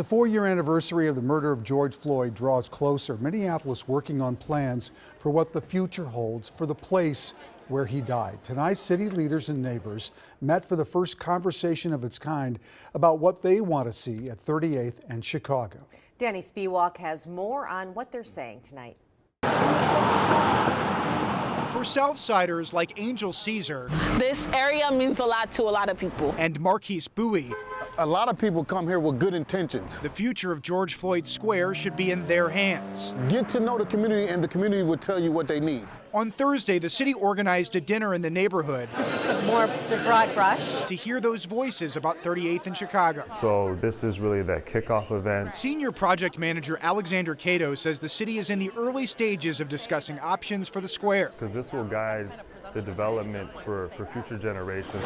The 4-year anniversary of the murder of George Floyd draws closer. Minneapolis working on plans for what the future holds for the place where he died. Tonight, city leaders and neighbors met for the first conversation of its kind about what they want to see at 38th and Chicago. Danny Spiewak has more on what they're saying tonight. For Southsiders like Angel Caesar, this area means a lot to a lot of people. And Marquise Bowie, a lot of people come here with good intentions. The future of George Floyd Square should be in their hands. Get to know the community, and the community will tell you what they need. On Thursday, the city organized a dinner in the neighborhood. This is the broad brush. To hear those voices about 38th and Chicago. So this is really that kickoff event. Senior project manager Alexander Cato says the city is in the early stages of discussing options for the square. Because this will guide the development for future generations.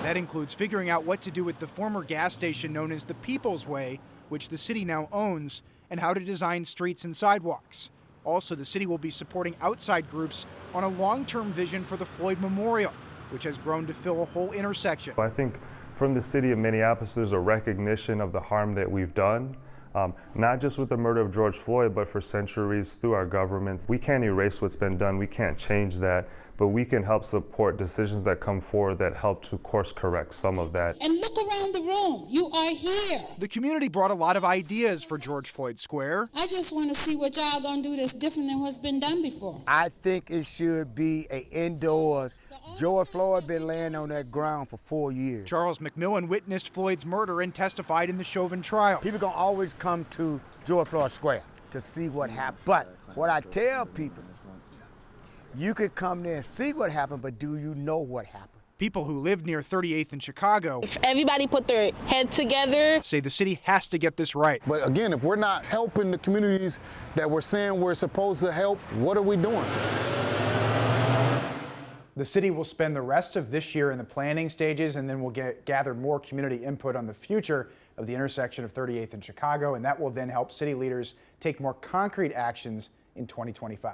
That includes figuring out what to do with the former gas station known as the People's Way, which the city now owns, and how to design streets and sidewalks. Also, the city will be supporting outside groups on a long-term vision for the Floyd Memorial, which has grown to fill a whole intersection. I think from the city of Minneapolis, there's a recognition of the harm that we've done, not just with the murder of George Floyd, but for centuries through our governments. We can't erase what's been done, we can't change that, but we can help support decisions that come forward that help to course correct some of that. And look around the room, you are here. The community brought a lot of ideas for George Floyd Square. I just want to see what y'all gonna do that's different than what's been done before. I think it should be an indoors. George Floyd been laying on that ground for 4 years. Charles McMillan witnessed Floyd's murder and testified in the Chauvin trial. People gonna always come to George Floyd Square to see what happened. But what I tell people, you could come there and see what happened, but do you know what happened? People who live near 38th and Chicago, If everybody put their head together, say the city has to get this right. But again, if we're not helping the communities that we're saying we're supposed to help, what are we doing? The city will spend the rest of this year in the planning stages, and then we'll gather more community input on the future of the intersection of 38th and Chicago, and that will then help city leaders take more concrete actions in 2025.